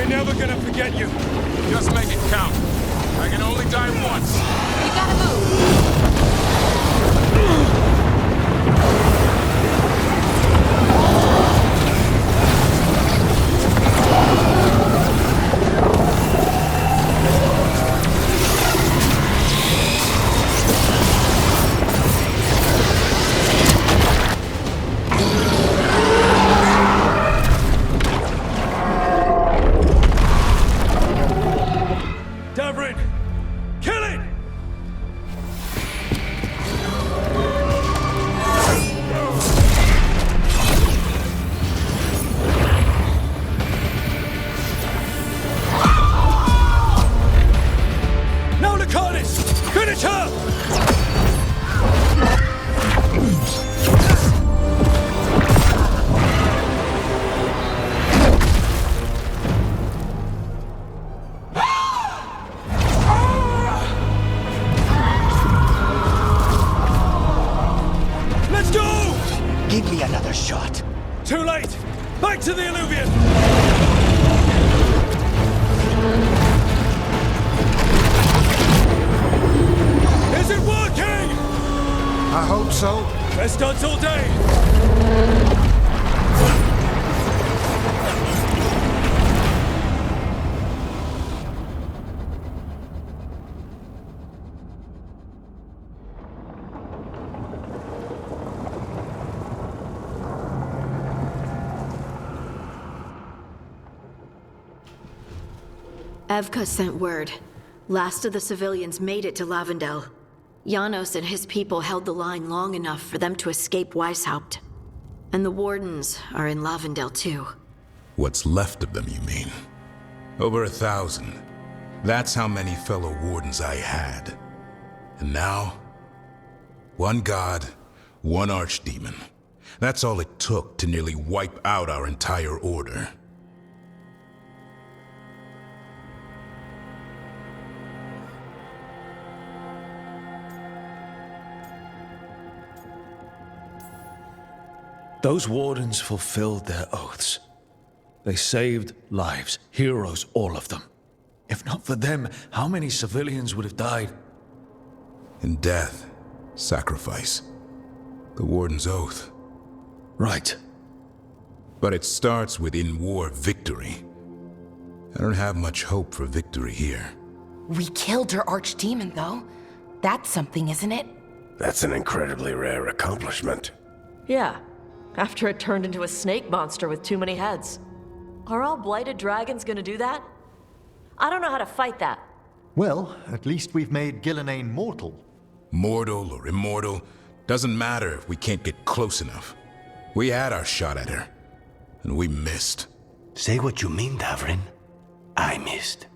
never gonna forget you. Just make it count. I can only die once. You gotta move. Give me another shot. Too late! Back to the alluvion! Is it working? I hope so. Best odds all day! Evka sent word. Last of the civilians made it to Lavendel. Janos and his people held the line long enough for them to escape Weishaupt. And the Wardens are in Lavendel too. What's left of them, you mean? Over 1,000. That's how many fellow Wardens I had. And now, one god, one archdemon. That's all it took to nearly wipe out our entire order. Those Wardens fulfilled their oaths. They saved lives, heroes, all of them. If not for them, how many civilians would have died? In death, sacrifice. The Warden's oath. Right. But it starts with in-war victory. I don't have much hope for victory here. We killed her archdemon, though. That's something, isn't it? That's an incredibly rare accomplishment. Yeah, after it turned into a snake monster with too many heads. Are all blighted dragons gonna do that? I don't know how to fight that. Well, at least we've made Gillenane mortal. Mortal or immortal, doesn't matter if we can't get close enough. We had our shot at her, and we missed. Say what you mean, Davrin. I missed.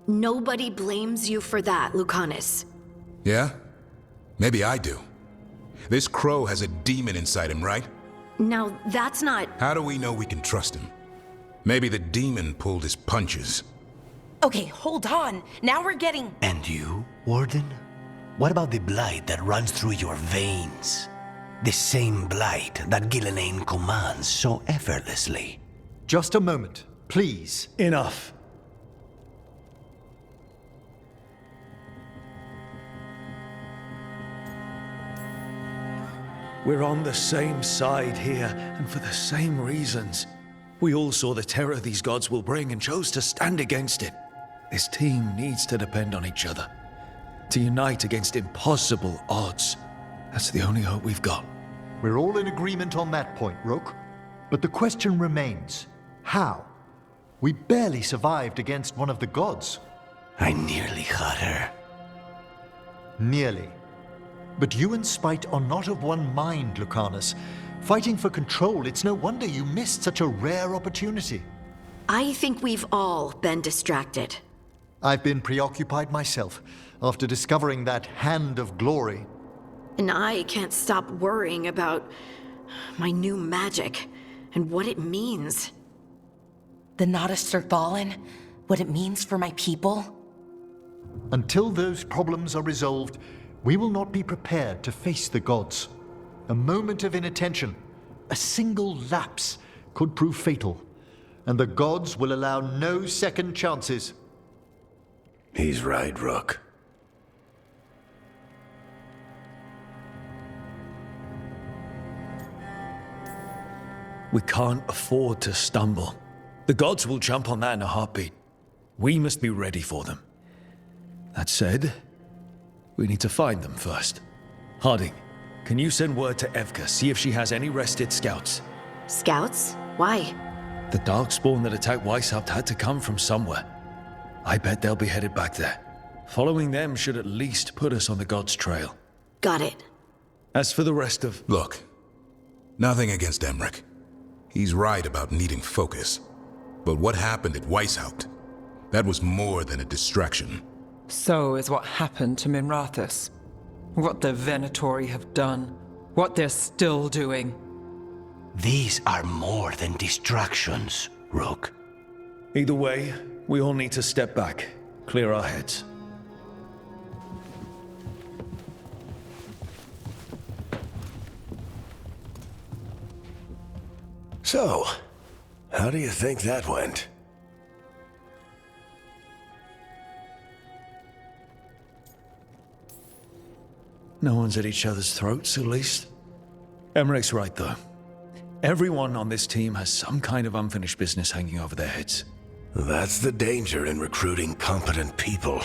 Nobody blames you for that, Lucanus. Yeah? Maybe I do. This crow has a demon inside him, right? Now, that's not... How do we know we can trust him? Maybe the demon pulled his punches. Okay, hold on. Now we're getting... And you, Warden? What about the blight that runs through your veins? The same blight that Gillenane commands so effortlessly. Just a moment, please. Enough. We're on the same side here, and for the same reasons. We all saw the terror these gods will bring and chose to stand against it. This team needs to depend on each other. To unite against impossible odds. That's the only hope we've got. We're all in agreement on that point, Rook. But the question remains, how? We barely survived against one of the gods. I nearly had her. Nearly. But you and Spite are not of one mind, Lucanus. Fighting for control, it's no wonder you missed such a rare opportunity. I think we've all been distracted. I've been preoccupied myself, after discovering that Hand of Glory. And I can't stop worrying about my new magic and what it means. The Nodists are fallen. What it means for my people. Until those problems are resolved, we will not be prepared to face the gods. A moment of inattention, a single lapse, could prove fatal. and the gods will allow no second chances. He's right, Rook. We can't afford to stumble. The gods will jump on that in a heartbeat. We must be ready for them. That said, we need to find them first. Harding, can you send word to Evka, see if she has any rested scouts? Scouts? Why? The Darkspawn that attacked Weishaupt had to come from somewhere. I bet they'll be headed back there. Following them should at least put us on the gods' trail. Got it. As for the rest of... Look, nothing against Emmerich. He's right about needing focus. But what happened at Weishaupt? That was more than a distraction. So is what happened to Minrathous. What the Venatori have done. What they're still doing. These are more than distractions, Rook. Either way, we all need to step back, clear our heads. So, how do you think that went? No one's at each other's throats, at least. Emmerich's right, though. Everyone on this team has some kind of unfinished business hanging over their heads. That's the danger in recruiting competent people.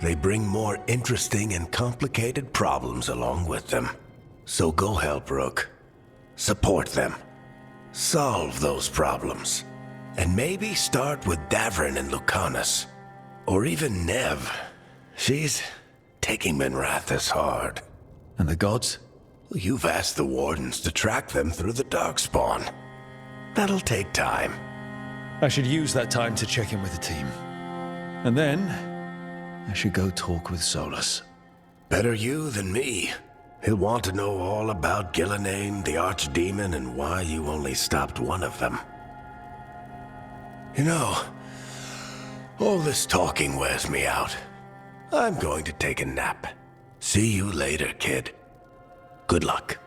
They bring more interesting and complicated problems along with them. So go help, Rook. Support them. Solve those problems. And maybe start with Davrin and Lucanus. Or even Nev. She's taking Minrathous hard. And the gods? You've asked the Wardens to track them through the Darkspawn. That'll take time. I should use that time to check in with the team. And then, I should go talk with Solus. Better you than me. He'll want to know all about Gillenane, the Archdemon, and why you only stopped one of them. You know, all this talking wears me out. I'm going to take a nap. See you later, kid. Good luck.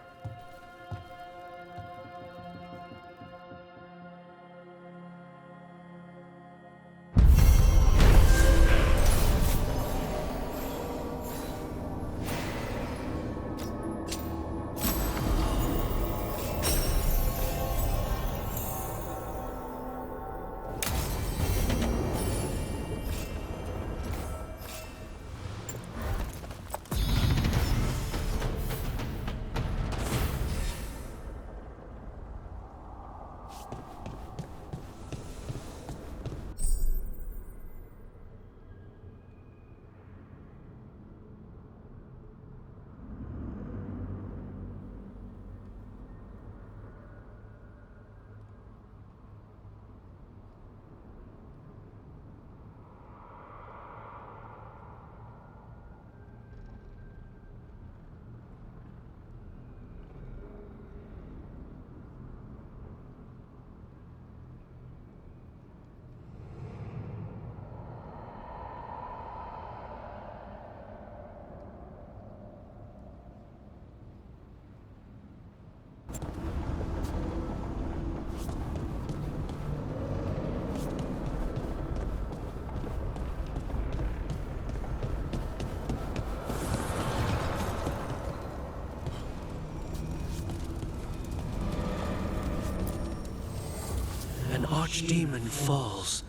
An archdemon falls,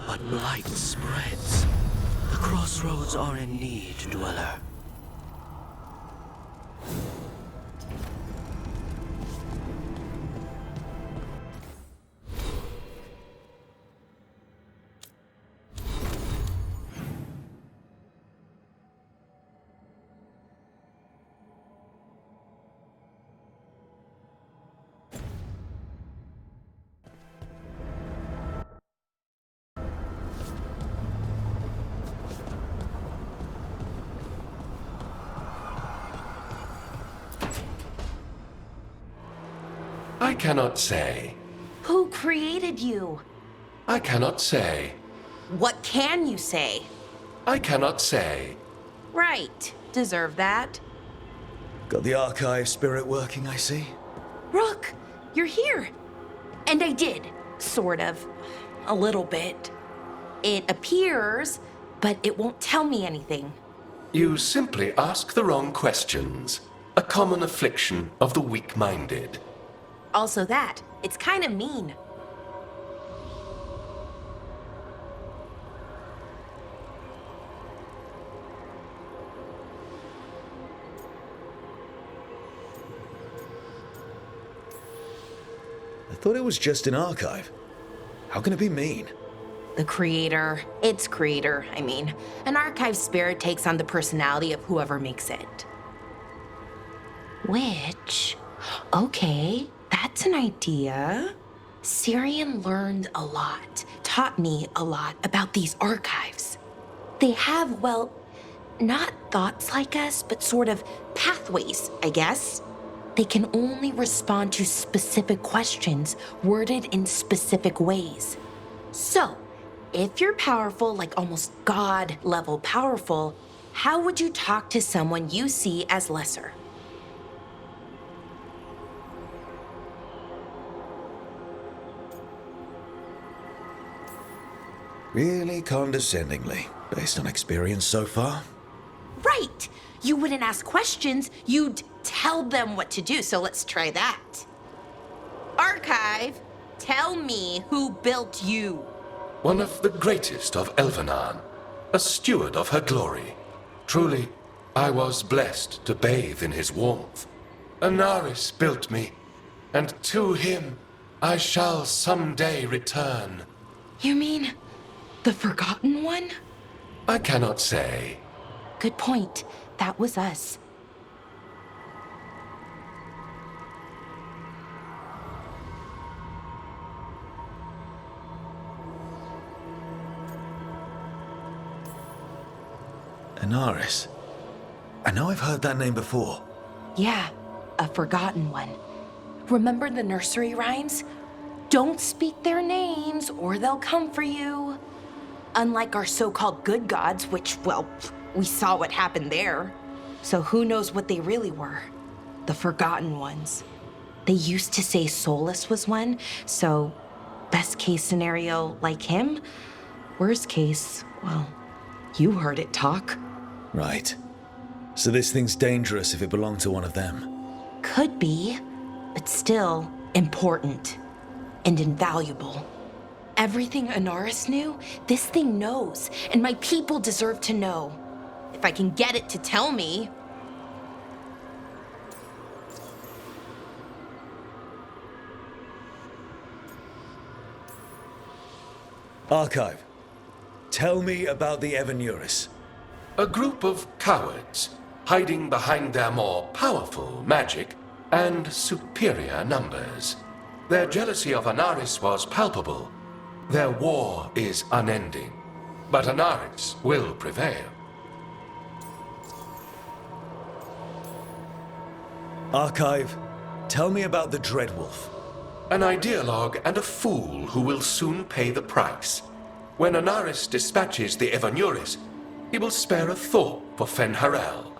but blight spreads. The crossroads are in need, dweller. I cannot say. Who created you? I cannot say. What can you say? I cannot say. Right. Deserve that. Got the archive spirit working, I see. Rook, you're here. And I did. Sort of. A little bit. It appears, but it won't tell me anything. You simply ask the wrong questions. A common affliction of the weak-minded. Also that, it's kind of mean. I thought it was just an archive. How can it be mean? The creator, its creator, I mean. An archive spirit takes on the personality of whoever makes it. Which, okay, that's an idea. Syrian learned a lot, taught me a lot about these archives. They have, well, not thoughts like us, but sort of pathways, I guess. They can only respond to specific questions worded in specific ways. So, if you're powerful, like almost God level powerful, how would you talk to someone you see as lesser? Really condescendingly, based on experience so far? Right! You wouldn't ask questions, you'd tell them what to do, so let's try that. Archive, tell me who built you. One of the greatest of Elvenan, a steward of her glory. Truly, I was blessed to bathe in his warmth. Anaris built me, and to him I shall someday return. You mean the Forgotten One? I cannot say. Good point. That was us. Anaris. I know I've heard that name before. Yeah, a Forgotten One. Remember the nursery rhymes? Don't speak their names or they'll come for you. Unlike our so-called good gods, which, well, we saw what happened there. So who knows what they really were? The Forgotten Ones. They used to say Solus was one, so best case scenario like him. Worst case, well, you heard it talk. Right. So this thing's dangerous if it belonged to one of them. Could be, but still important and invaluable. Everything Anaris knew, this thing knows, and my people deserve to know. If I can get it to tell me. Archive. Tell me about the Evanuris. A group of cowards, hiding behind their more powerful magic and superior numbers. Their jealousy of Anaris was palpable. Their war is unending, but Anaris will prevail. Archive, tell me about the Dreadwolf. An ideologue and a fool who will soon pay the price. When Anaris dispatches the Evanuris, he will spare a thought for Fen'Harel.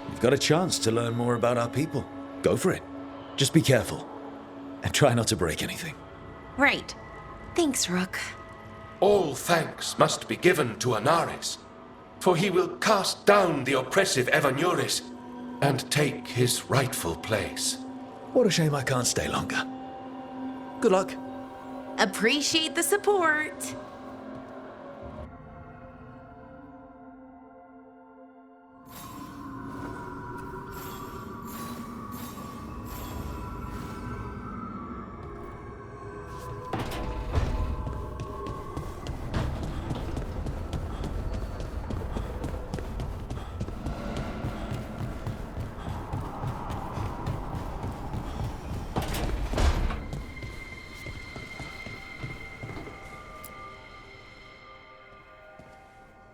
You've got a chance to learn more about our people. Go for it. Just be careful. And try not to break anything. Right. Thanks, Rook. All thanks must be given to Anaris, for he will cast down the oppressive Evanuris and take his rightful place. What a shame I can't stay longer. Good luck. Appreciate the support.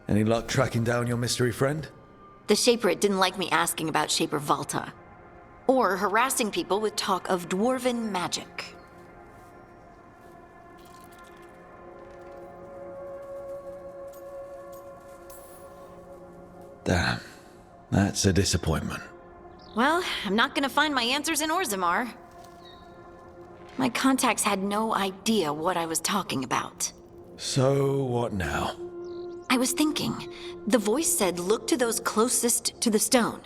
Any luck tracking down your mystery friend? The Shaper didn't like me asking about Shaper Valta. Or harassing people with talk of dwarven magic. Damn. That's a disappointment. Well, I'm not gonna find my answers in Orzammar. My contacts had no idea what I was talking about. So, what now? I was thinking, the voice said look to those closest to the stone.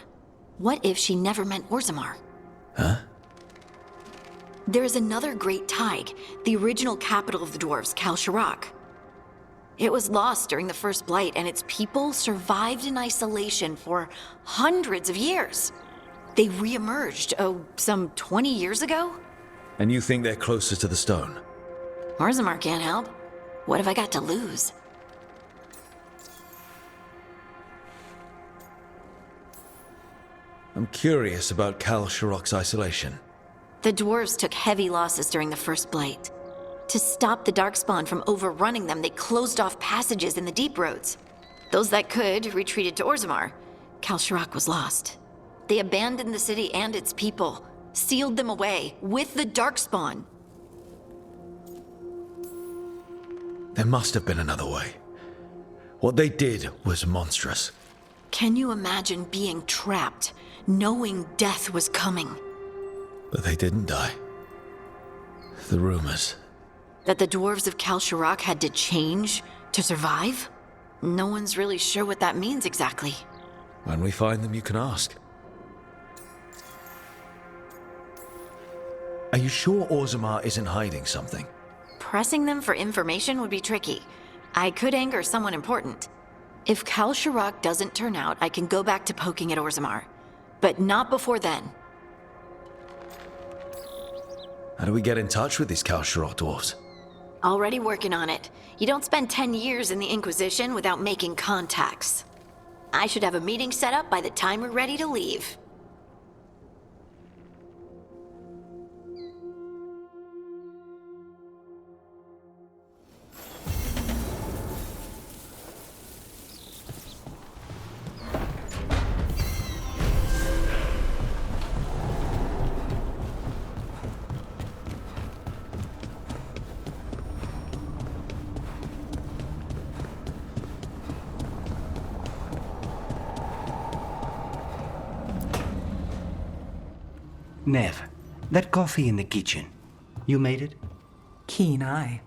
What if she never meant Orzammar? Huh? There is another great Tig, the original capital of the dwarves, Kal Shirak. It was lost during the First Blight, and its people survived in isolation for hundreds of years. They re-emerged, some 20 years ago? And you think they're closer to the stone? Orzammar can't help. What have I got to lose? I'm curious about Kal Shirak's isolation. The dwarves took heavy losses during the First Blight. To stop the Darkspawn from overrunning them, they closed off passages in the deep roads. Those that could retreated to Orzammar. Kal Shirak was lost. They abandoned the city and its people, sealed them away with the Darkspawn. There must have been another way. What they did was monstrous. Can you imagine being trapped, knowing death was coming? But they didn't die. The rumors. That the dwarves of Kal Shirak had to change to survive? No one's really sure what that means exactly. When we find them, you can ask. Are you sure Orzammar isn't hiding something? Pressing them for information would be tricky. I could anger someone important. If Kal Shirak doesn't turn out, I can go back to poking at Orzammar. But not before then. How do we get in touch with these Kal Shirak dwarves? Already working on it. You don't spend 10 years in the Inquisition without making contacts. I should have a meeting set up by the time we're ready to leave. Nev, that coffee in the kitchen, you made it? Keen eye.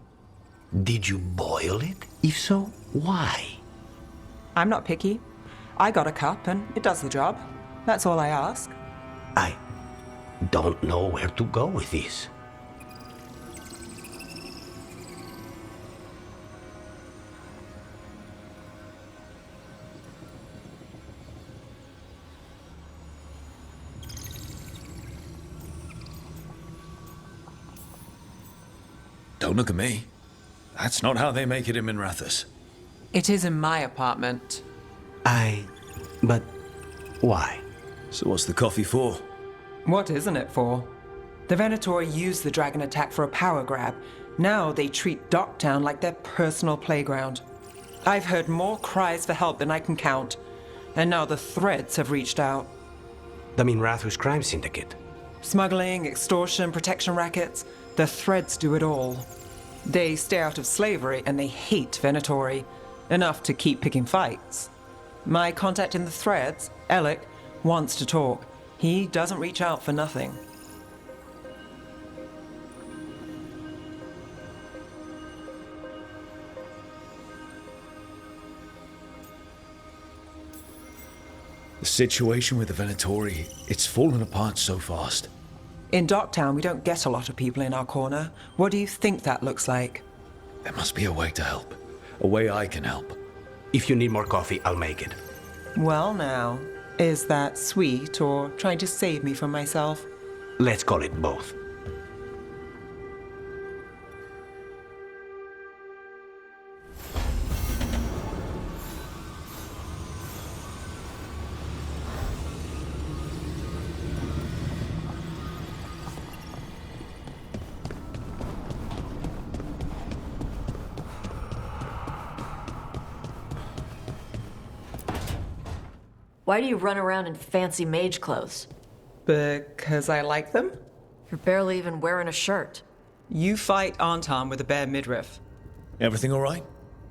Did you boil it? If so, why? I'm not picky. I got a cup and it does the job. That's all I ask. I don't know where to go with this. Don't look at me. That's not how they make it in Minrathous. It is in my apartment. But why? So what's the coffee for? What isn't it for? The Venatori used the dragon attack for a power grab. Now they treat Docktown like their personal playground. I've heard more cries for help than I can count. And now the Threads have reached out. The Minrathous crime syndicate. Smuggling, extortion, protection rackets. The Threads do it all. They stay out of slavery and they hate Venatori. Enough to keep picking fights. My contact in the Threads, Alec, wants to talk. He doesn't reach out for nothing. The situation with the Venatori, it's fallen apart so fast. In Docktown, we don't get a lot of people in our corner. What do you think that looks like? There must be a way to help. A way I can help. If you need more coffee, I'll make it. Well now, is that sweet or trying to save me from myself? Let's call it both. Why do you run around in fancy mage clothes? Because I like them? You're barely even wearing a shirt. You fight Anton with a bare midriff. Everything all right?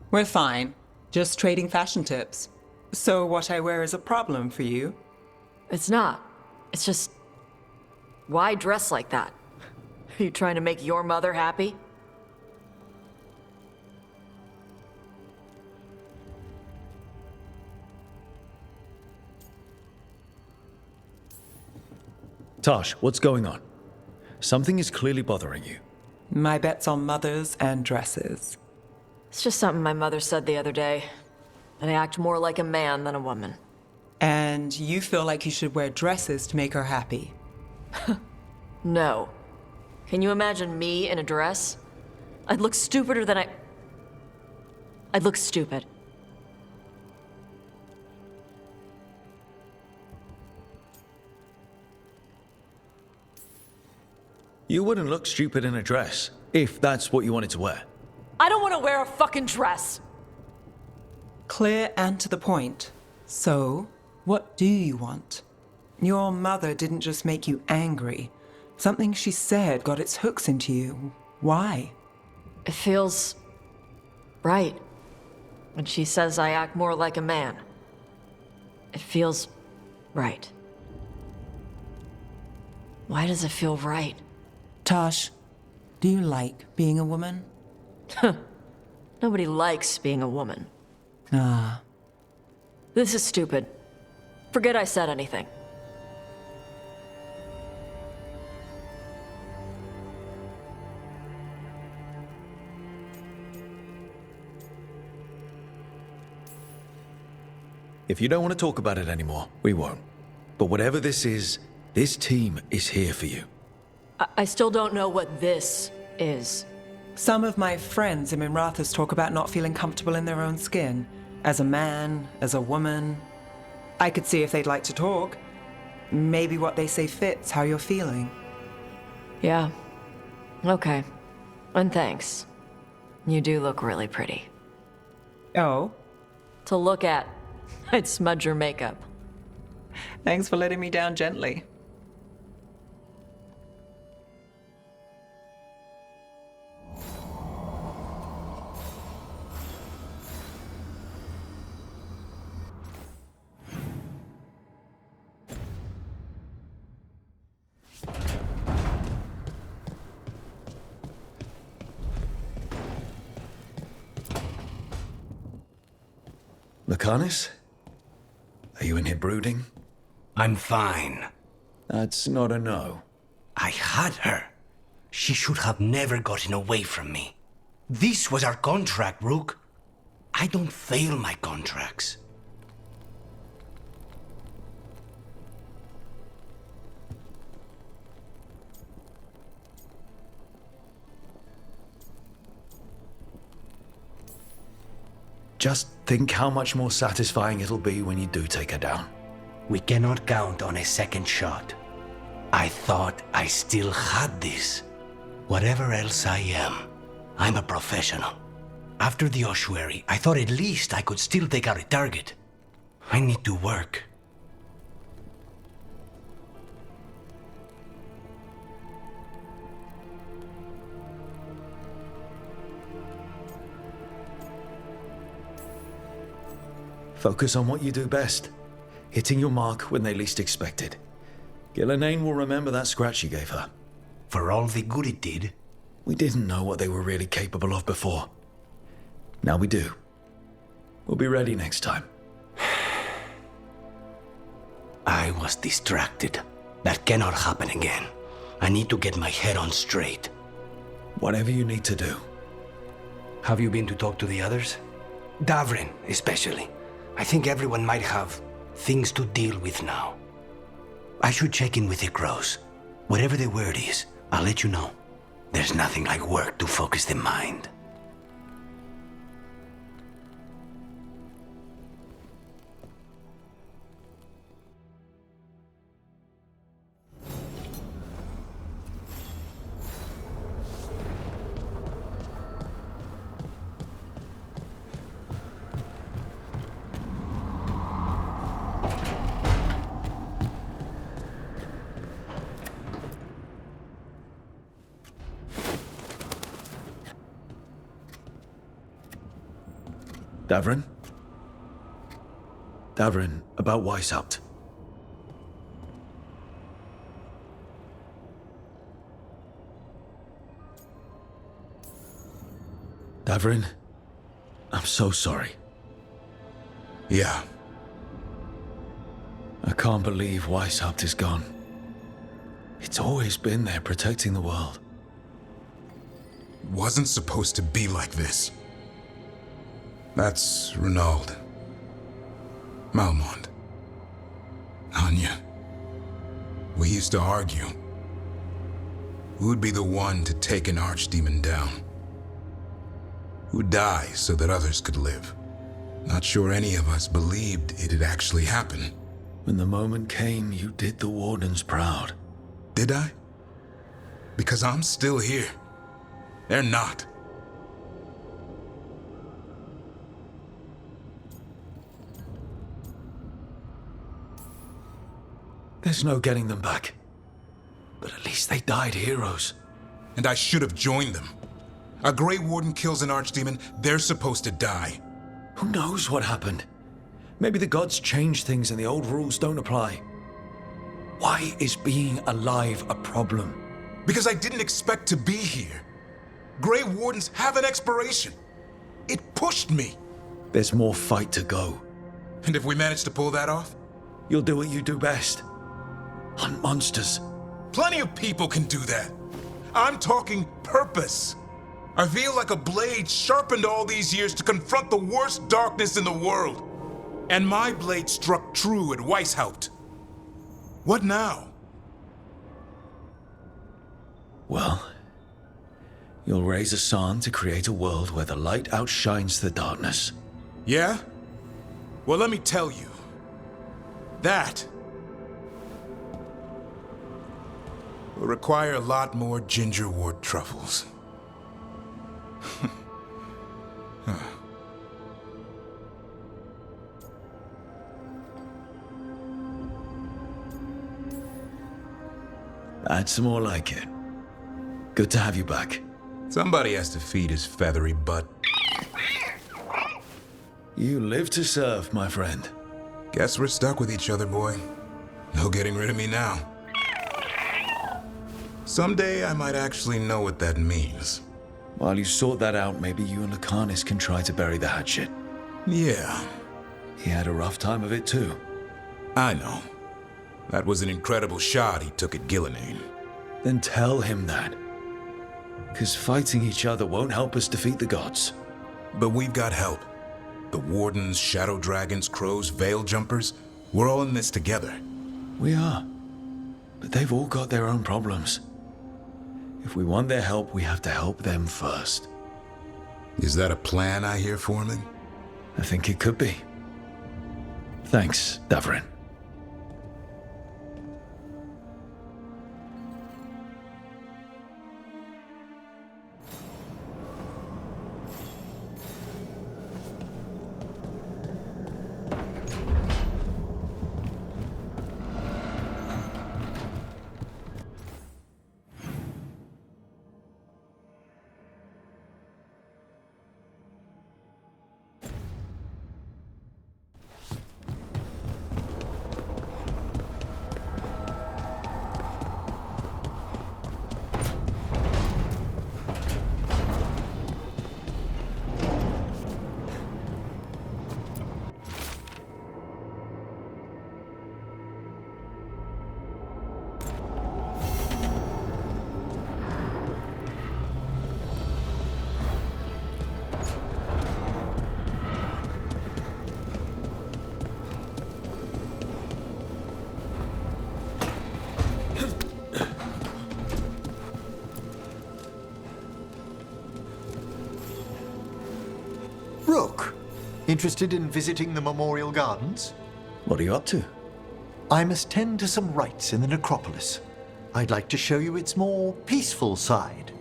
We're fine. Just trading fashion tips. So what I wear is a problem for you? It's not. It's just... why dress like that? Are you trying to make your mother happy? Tosh, what's going on? Something is clearly bothering you. My bet's on mothers and dresses. It's just something my mother said the other day. That I act more like a man than a woman. And you feel like you should wear dresses to make her happy. No. Can you imagine me in a dress? I'd look stupider than I'd look stupid. You wouldn't look stupid in a dress, if that's what you wanted to wear. I don't want to wear a fucking dress! Clear and to the point. So, what do you want? Your mother didn't just make you angry. Something she said got its hooks into you. Why? It feels... right. When she says I act more like a man. It feels... right. Why does it feel right? Tosh, do you like being a woman? Nobody likes being a woman. Ah. This is stupid. Forget I said anything. If you don't want to talk about it anymore, we won't. But whatever this is, this team is here for you. I still don't know what this is. Some of my friends in Minrathous talk about not feeling comfortable in their own skin. As a man, as a woman. I could see if they'd like to talk. Maybe what they say fits how you're feeling. Yeah. Okay. And thanks. You do look really pretty. Oh? To look at, I'd smudge your makeup. Thanks for letting me down gently. Lucanus? Are you in here brooding? I'm fine. That's not a no. I had her. She should have never gotten away from me. This was our contract, Rook. I don't fail my contracts. Just think how much more satisfying it'll be when you do take her down. We cannot count on a second shot. I thought I still had this. Whatever else I am, I'm a professional. After the ossuary, I thought at least I could still take out a target. I need to work. Focus on what you do best. Hitting your mark when they least expect it. Gillenane will remember that scratch you gave her. For all the good it did. We didn't know what they were really capable of before. Now we do. We'll be ready next time. I was distracted. That cannot happen again. I need to get my head on straight. Whatever you need to do. Have you been to talk to the others? Davrin, especially. I think everyone might have things to deal with now. I should check in with the crows. Whatever the word is, I'll let you know. There's nothing like work to focus the mind. Davrin? Davrin, about Weishaupt. Davrin, I'm so sorry. Yeah, I can't believe Weishaupt is gone. It's always been there protecting the world. wasn't supposed to be like this. That's Renaud. Malmont. Anya. We used to argue. Who'd be the one to take an archdemon down? Who'd die so that others could live? Not sure any of us believed it'd actually happen. When the moment came, you did the Wardens proud. Did I? Because I'm still here. They're not. There's no getting them back. But at least they died heroes. And I should have joined them. A Grey Warden kills an archdemon, they're supposed to die. Who knows what happened? Maybe the gods changed things and the old rules don't apply. Why is being alive a problem? Because I didn't expect to be here. Grey Wardens have an expiration. It pushed me. There's more fight to go. And if we manage to pull that off? You'll do what you do best. Hunt monsters. Plenty of people can do that. I'm talking purpose. I feel like a blade sharpened all these years to confront the worst darkness in the world. And my blade struck true at Weishaupt. What now? Well, you'll raise a San to create a world where the light outshines the darkness. Yeah? Well, let me tell you. That will require a lot more gingerwort truffles. That's more like it. Good to have you back. Somebody has to feed his feathery butt. You live to serve, my friend. Guess we're stuck with each other, boy. No getting rid of me now. Someday I might actually know what that means. While you sort that out, maybe you and Lucanus can try to bury the hatchet. Yeah, He had a rough time of it too. I know. That was an incredible shot he took at Gillenane. Then tell him that. 'Cause fighting each other won't help us defeat the gods. But we've got help. The Wardens, Shadow Dragons, Crows, Veil Jumpers, we're all in this together. We are. But they've all got their own problems. If we want their help, we have to help them first. Is that a plan I hear forming? I think it could be. Thanks, Davrin. Rook, interested in visiting the Memorial Gardens? What are you up to? I must tend to some rites in the necropolis. I'd like to show you its more peaceful side.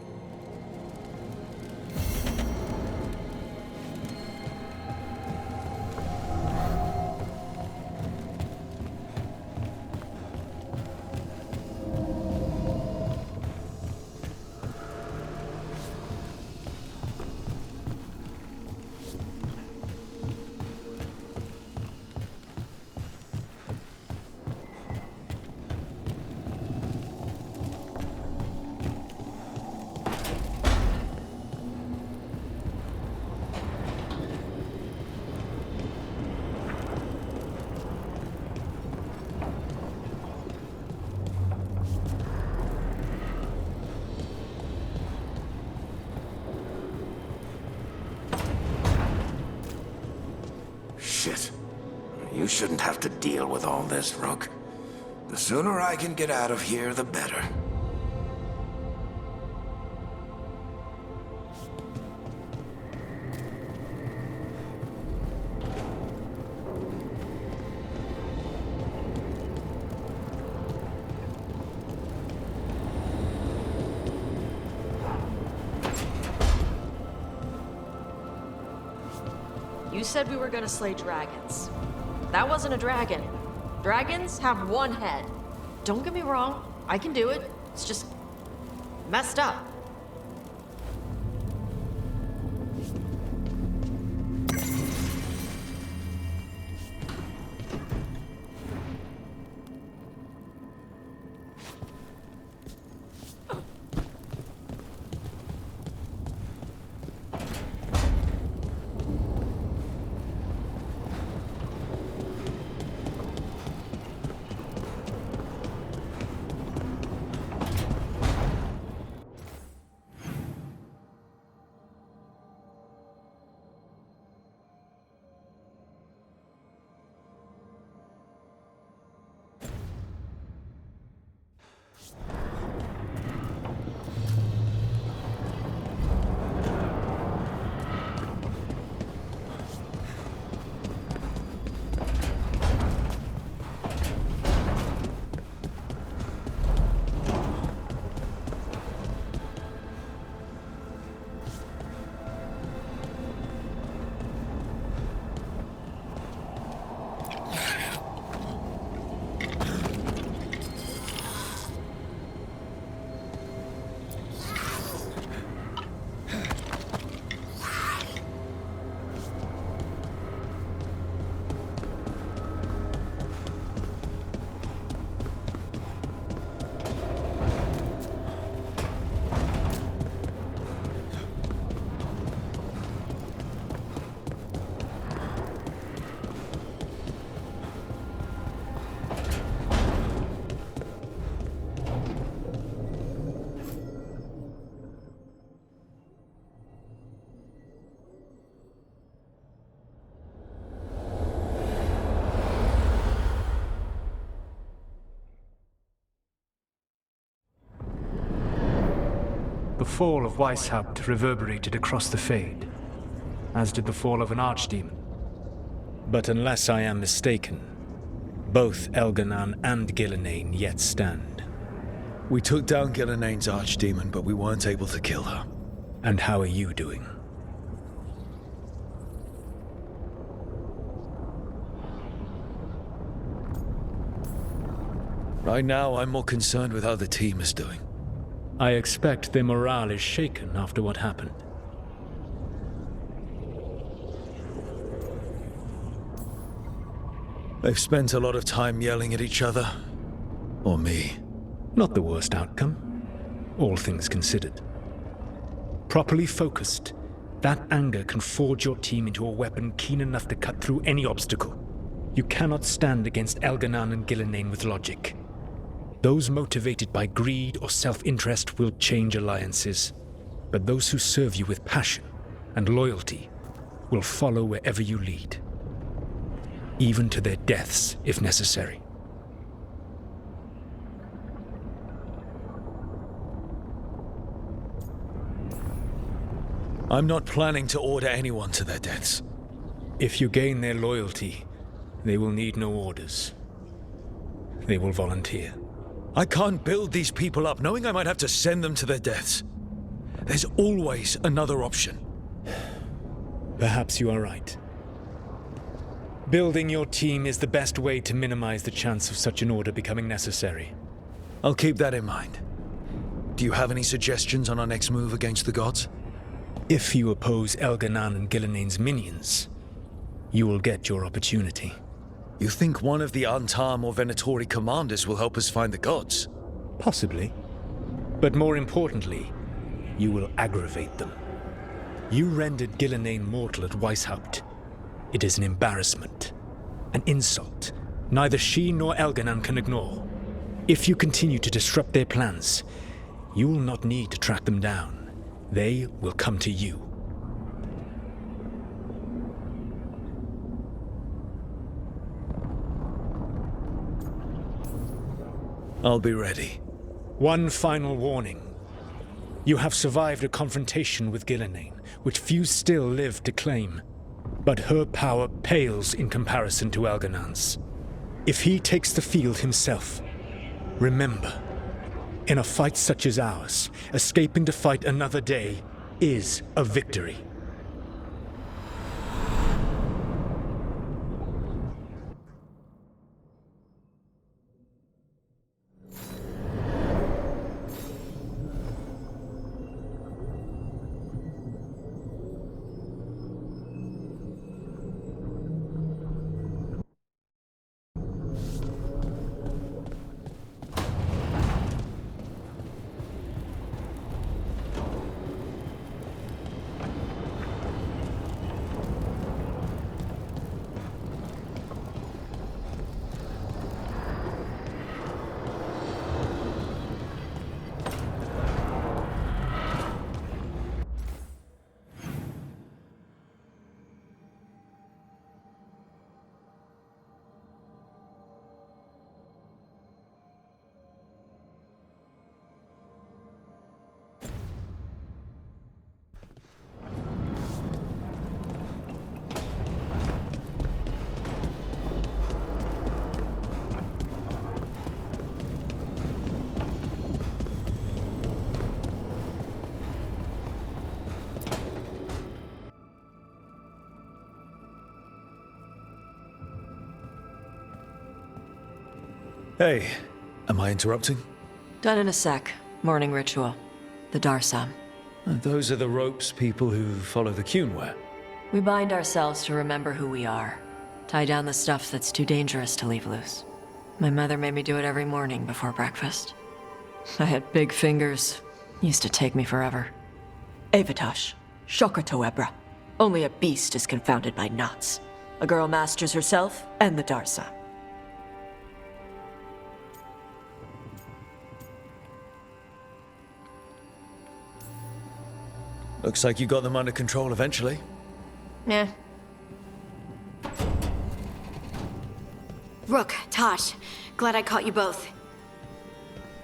shouldn't have to deal with all this, Rook. The sooner I can get out of here, the better. You said we were gonna slay dragons. That wasn't a dragon. Dragons have one head. Don't get me wrong, I can do it. It's just messed up. The fall of Weishaupt reverberated across the Fade, as did the fall of an archdemon. But unless I am mistaken, both Elganan and Gillenane yet stand. We took down Gillenane's archdemon, but we weren't able to kill her. And how are you doing? Right now, I'm more concerned with how the team is doing. I expect their morale is shaken after what happened. They've spent a lot of time yelling at each other. Or me. Not the worst outcome, all things considered. Properly focused, that anger can forge your team into a weapon keen enough to cut through any obstacle. You cannot stand against Elganan and Gillenane with logic. Those motivated by greed or self-interest will change alliances, but those who serve you with passion and loyalty will follow wherever you lead, even to their deaths if necessary. I'm not planning to order anyone to their deaths. If you gain their loyalty, they will need no orders. They will volunteer. I can't build these people up knowing I might have to send them to their deaths. There's always another option. Perhaps you are right. Building your team is the best way to minimize the chance of such an order becoming necessary. I'll keep that in mind. Do you have any suggestions on our next move against the gods? If you oppose Elganan and Gillenane's minions, you will get your opportunity. You think one of the Antam or Venatori commanders will help us find the gods? Possibly. But more importantly, you will aggravate them. You rendered Gillenane mortal at Weishaupt. It is an embarrassment, an insult, neither she nor Elganan can ignore. If you continue to disrupt their plans, you will not need to track them down. They will come to you. I'll be ready. One final warning. You have survived a confrontation with Gillenane, which few still live to claim. But her power pales in comparison to Algernon's. If he takes the field himself, remember, in a fight such as ours, escaping to fight another day is a victory. Hey, am I interrupting? Done in a sec. Morning ritual. The Darsam. Those are the ropes people who follow the Qun wear. We bind ourselves to remember who we are. Tie down the stuff that's too dangerous to leave loose. My mother made me do it every morning before breakfast. I had big fingers. Used to take me forever. Avatash. Shokratoebra. Only a beast is confounded by knots. A girl masters herself and the Darsam. Looks like you got them under control eventually. Yeah. Rook, Tosh, glad I caught you both.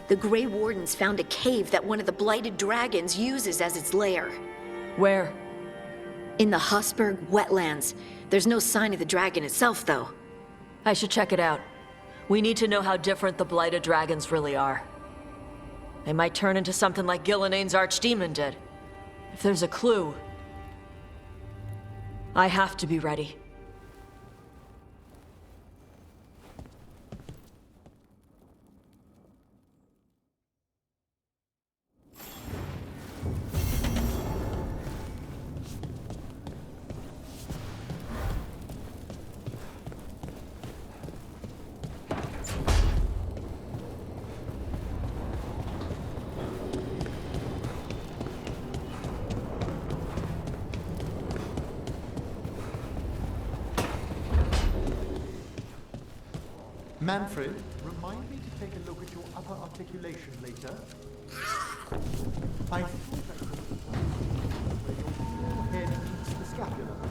The Grey Wardens found a cave that one of the Blighted Dragons uses as its lair. Where? In the Husberg wetlands. There's no sign of the dragon itself, though. I should check it out. We need to know how different the Blighted Dragons really are. They might turn into something like Gillenane's archdemon did. If there's a clue, I have to be ready. Manfred, remind me to take a look at your upper articulation later. I thought I could where your head meets the scapula.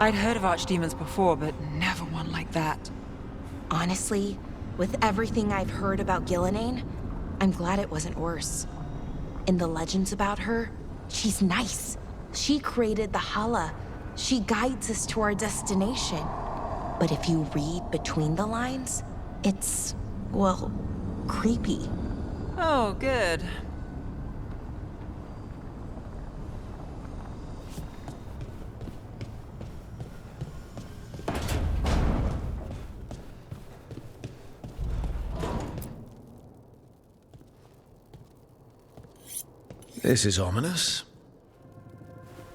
I'd heard of archdemons before, but never one like that. Honestly, with everything I've heard about Gillenane, I'm glad it wasn't worse. In the legends about her, she's nice. She created the Hala. She guides us to our destination. But if you read between the lines, it's, well, creepy. Oh, good. This is ominous.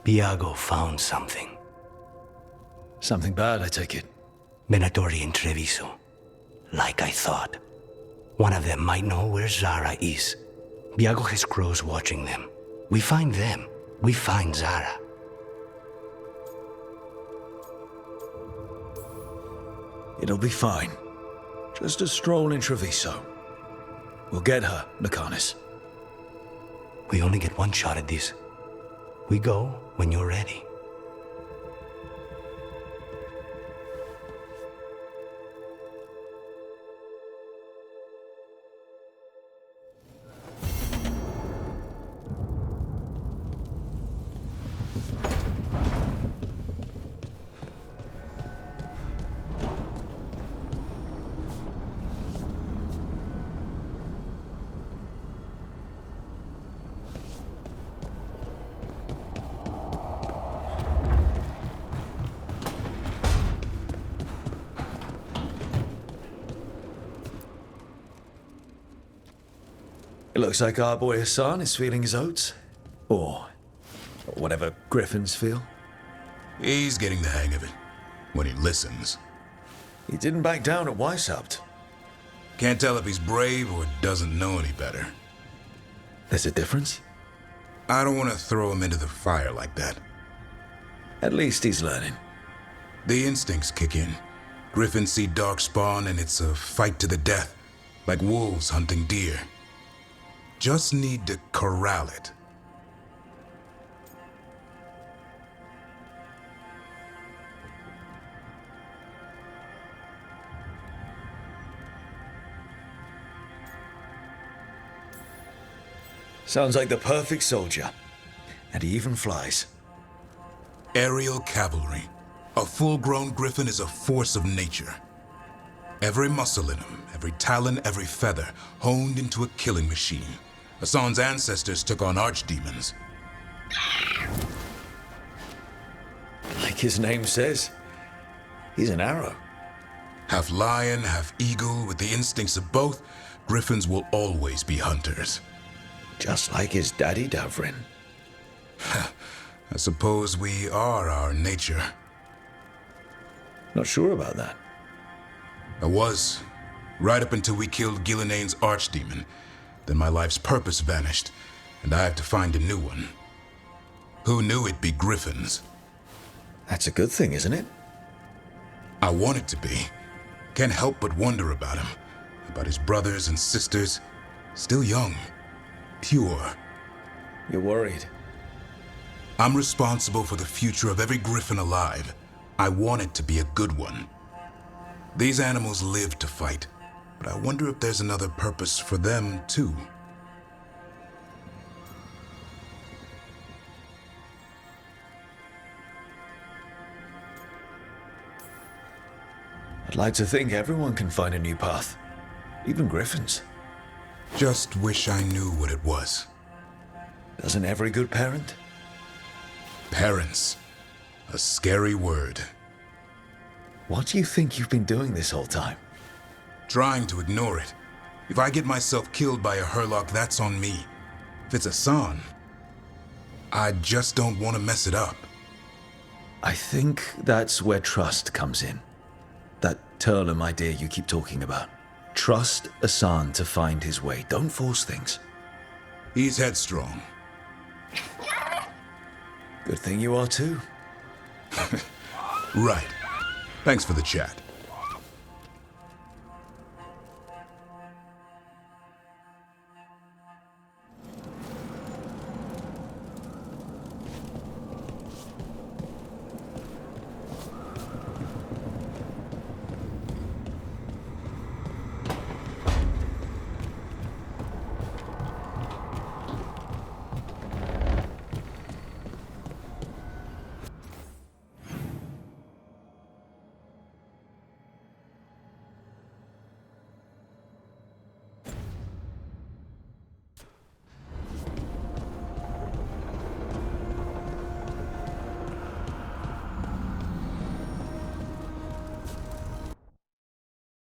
Viago found something. Something bad, I take it. Venatori and Treviso. Like I thought. One of them might know where Zara is. Viago has crows watching them. We find them. We find Zara. It'll be fine. Just a stroll in Treviso. We'll get her, Lucanus. We only get one shot at this. We go when you're ready. It looks like our boy Hassan is feeling his oats. Or whatever griffins feel. He's getting the hang of it. When he listens. He didn't back down at Weishaupt. Can't tell if he's brave or doesn't know any better. There's a difference? I don't want to throw him into the fire like that. At least he's learning. The instincts kick in. Griffins see darkspawn and it's a fight to the death. Like wolves hunting deer. Just need to corral it. Sounds like the perfect soldier. And he even flies. Aerial cavalry. A full-grown griffin is a force of nature. Every muscle in him, every talon, every feather, honed into a killing machine. Hassan's ancestors took on archdemons. Like his name says, he's an arrow. Half lion, half eagle, with the instincts of both, griffins will always be hunters. Just like his daddy Davrin. I suppose we are our nature. Not sure about that. I was, right up until we killed Gilinane's archdemon. Then my life's purpose vanished, and I have to find a new one. Who knew it'd be griffins? That's a good thing, isn't it? I want it to be. Can't help but wonder about him. About his brothers and sisters. Still young. Pure. You're worried? I'm responsible for the future of every griffin alive. I want it to be a good one. These animals live to fight, but I wonder if there's another purpose for them, too. I'd like to think everyone can find a new path. Even griffins. Just wish I knew what it was. Doesn't every good parent? Parents. A scary word. What do you think you've been doing this whole time? Trying to ignore it. If I get myself killed by a Herlock, that's on me. If it's Hassan, I just don't want to mess it up. I think that's where trust comes in. That Turlum idea you keep talking about. Trust Hassan to find his way. Don't force things. He's headstrong. Good thing you are too. Right. Thanks for the chat.